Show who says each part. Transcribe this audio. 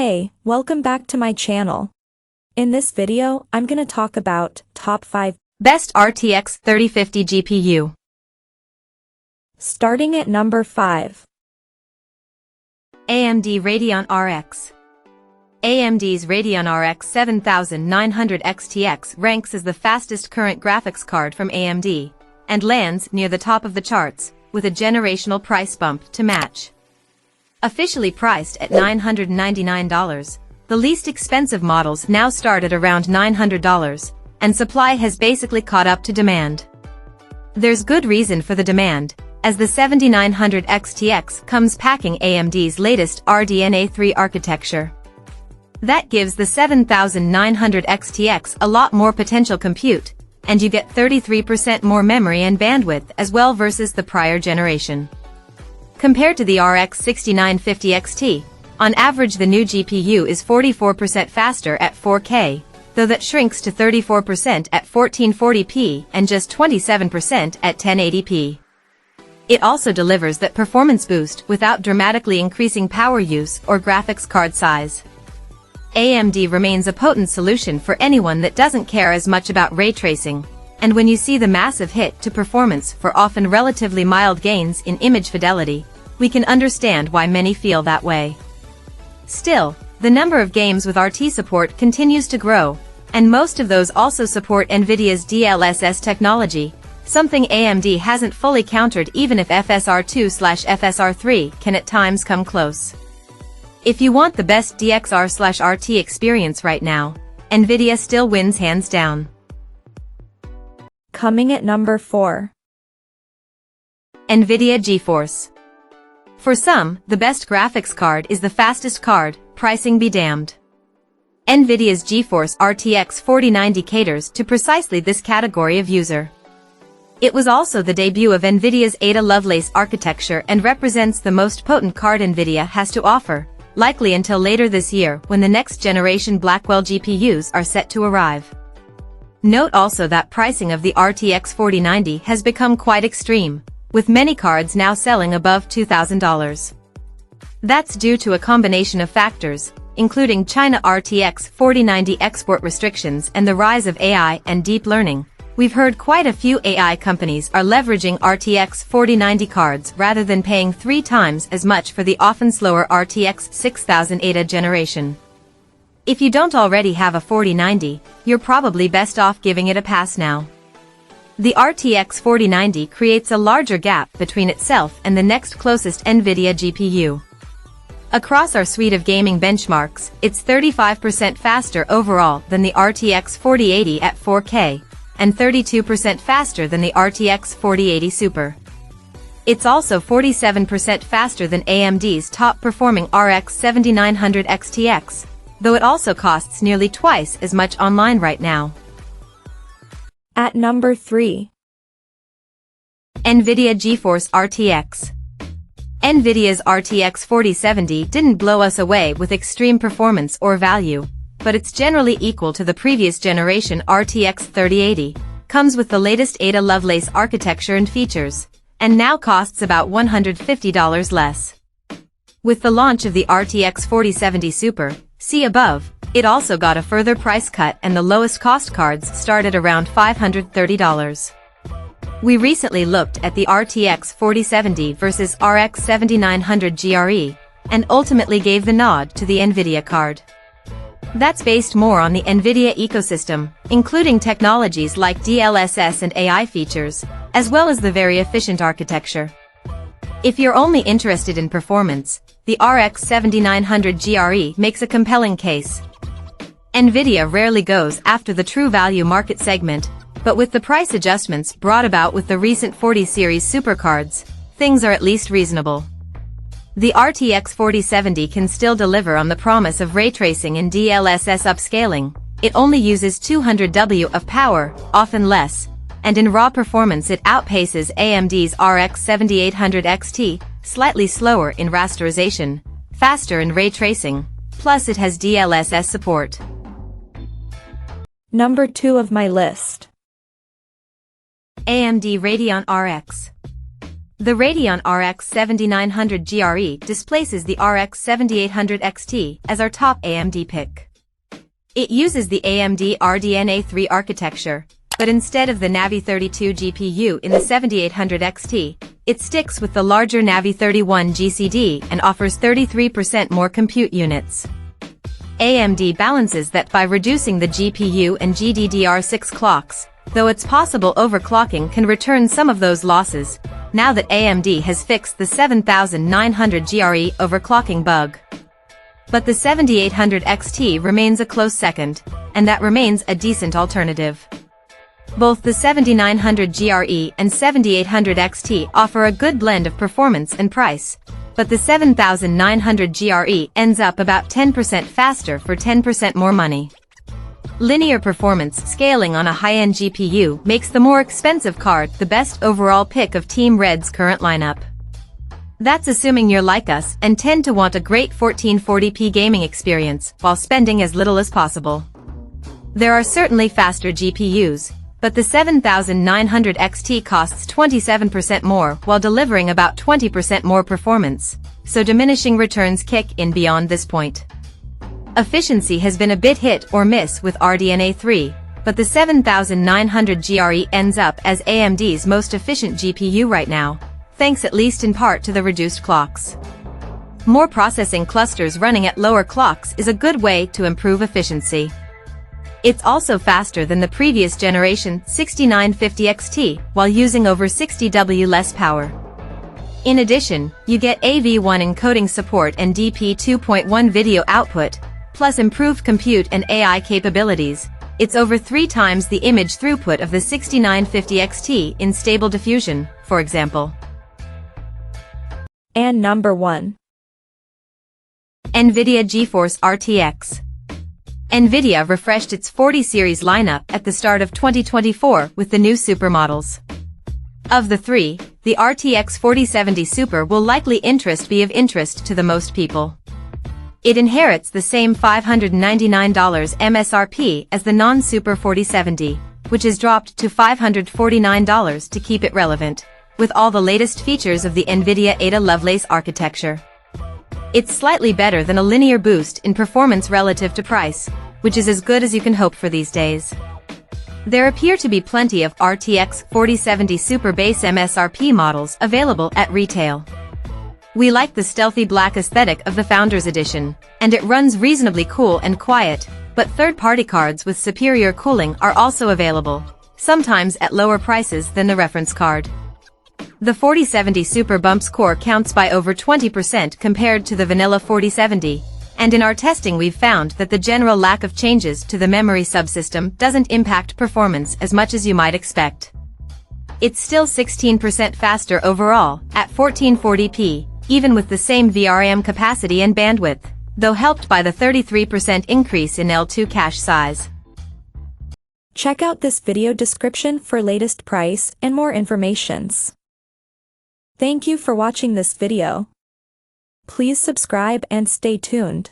Speaker 1: Hey, welcome back to my channel. In this video, I'm gonna talk about top 5
Speaker 2: best RTX 3050 GPU.
Speaker 1: Starting at number 5.
Speaker 2: AMD Radeon RX. AMD's Radeon RX 7900 XTX ranks as the fastest current graphics card from AMD, and lands near the top of the charts, with a generational price bump to match. Officially priced at $999, the least expensive models now start at around $900, and supply has basically caught up to demand. There's good reason for the demand, as the 7900 XTX comes packing AMD's latest RDNA 3 architecture. That gives the 7900 XTX a lot more potential compute, and you get 33% more memory and bandwidth as well versus the prior generation. Compared to the RX 6950 XT, on average the new GPU is 44% faster at 4K, though that shrinks to 34% at 1440p and just 27% at 1080p. It also delivers that performance boost without dramatically increasing power use or graphics card size. AMD remains a potent solution for anyone that doesn't care as much about ray tracing, and when you see the massive hit to performance for often relatively mild gains in image fidelity, we can understand why many feel that way. Still, the number of games with RT support continues to grow, and most of those also support Nvidia's DLSS technology, something AMD hasn't fully countered even if FSR2/FSR3 can at times come close. If you want the best DXR/RT experience right now, Nvidia still wins hands down.
Speaker 1: Coming at number 4.
Speaker 2: Nvidia GeForce. For some, the best graphics card is the fastest card, pricing be damned. Nvidia's GeForce RTX 4090 caters to precisely this category of user. It was also the debut of Nvidia's Ada Lovelace architecture and represents the most potent card Nvidia has to offer, likely until later this year when the next generation Blackwell GPUs are set to arrive. Note also that pricing of the RTX 4090 has become quite extreme, with many cards now selling above $2,000. That's due to a combination of factors, including China RTX 4090 export restrictions and the rise of AI and deep learning. We've heard quite a few AI companies are leveraging RTX 4090 cards rather than paying 3 times as much for the often slower RTX 6000 Ada generation. If you don't already have a 4090, you're probably best off giving it a pass now. The RTX 4090 creates a larger gap between itself and the next closest Nvidia GPU. Across our suite of gaming benchmarks, it's 35% faster overall than the RTX 4080 at 4K, and 32% faster than the RTX 4080 Super. It's also 47% faster than AMD's top-performing RX 7900 XTX, though it also costs nearly twice as much online right now.
Speaker 1: At number 3.
Speaker 2: Nvidia GeForce RTX. Nvidia's RTX 4070 didn't blow us away with extreme performance or value, but it's generally equal to the previous generation RTX 3080, comes with the latest Ada Lovelace architecture and features, and now costs about $150 less. With the launch of the RTX 4070 Super, see above, it also got a further price cut and the lowest cost cards start at around $530. We recently looked at the RTX 4070 versus RX 7900 GRE, and ultimately gave the nod to the Nvidia card. That's based more on the Nvidia ecosystem, including technologies like DLSS and AI features, as well as the very efficient architecture. If you're only interested in performance, the RX 7900 GRE makes a compelling case. Nvidia rarely goes after the true value market segment, but with the price adjustments brought about with the recent 40 series supercards, things are at least reasonable. The RTX 4070 can still deliver on the promise of ray tracing and DLSS upscaling. It only uses 200 W of power, often less, and in raw performance it outpaces AMD's RX 7800 XT, slightly slower in rasterization, faster in ray tracing, plus it has DLSS support.
Speaker 1: Number 2 of my list.
Speaker 2: AMD Radeon RX. The Radeon RX 7900 GRE displaces the RX 7800 XT as our top AMD pick. It uses the AMD Radeon R3 architecture, but instead of the Navi 32 GPU in the 7800 XT, it sticks with the larger Navi 31 GCD and offers 33% more compute units. AMD balances that by reducing the GPU and GDDR6 clocks, though it's possible overclocking can return some of those losses, now that AMD has fixed the 7900 GRE overclocking bug. But the 7800 XT remains a close second, and that remains a decent alternative. Both the 7900 GRE and 7800 XT offer a good blend of performance and price, but the 7900 GRE ends up about 10% faster for 10% more money. Linear performance scaling on a high-end GPU makes the more expensive card the best overall pick of Team Red's current lineup. That's assuming you're like us and tend to want a great 1440p gaming experience while spending as little as possible. There are certainly faster GPUs, but the 7900 XT costs 27% more while delivering about 20% more performance, so diminishing returns kick in beyond this point. Efficiency has been a bit hit or miss with Radeon R3, but the 7900 GRE ends up as AMD's most efficient GPU right now, thanks at least in part to the reduced clocks. More processing clusters running at lower clocks is a good way to improve efficiency. It's also faster than the previous generation 6950 XT while using over 60W less power. In addition, you get AV1 encoding support and DP 2.1 video output, plus improved compute and AI capabilities. It's over 3 times the image throughput of the 6950 XT in Stable Diffusion, for example.
Speaker 1: And number 1.
Speaker 2: Nvidia GeForce RTX. Nvidia refreshed its 40 series lineup at the start of 2024 with the new Super models. Of the 3, the RTX 4070 Super will likely be of interest to the most people. It inherits the same $599 MSRP as the non-Super 4070, which is dropped to $549 to keep it relevant, with all the latest features of the Nvidia Ada Lovelace architecture. It's slightly better than a linear boost in performance relative to price, which is as good as you can hope for these days. There appear to be plenty of RTX 4070 Super base MSRP models available at retail. We like the stealthy black aesthetic of the Founders Edition, and it runs reasonably cool and quiet, but third-party cards with superior cooling are also available, sometimes at lower prices than the reference card. The 4070 Super bumps core counts by over 20% compared to the vanilla 4070, and in our testing we've found that the general lack of changes to the memory subsystem doesn't impact performance as much as you might expect. It's still 16% faster overall, at 1440p, even with the same VRAM capacity and bandwidth, though helped by the 33% increase in L2 cache size.
Speaker 1: Check out this video description for latest price and more informations. Thank you for watching this video. Please subscribe and stay tuned.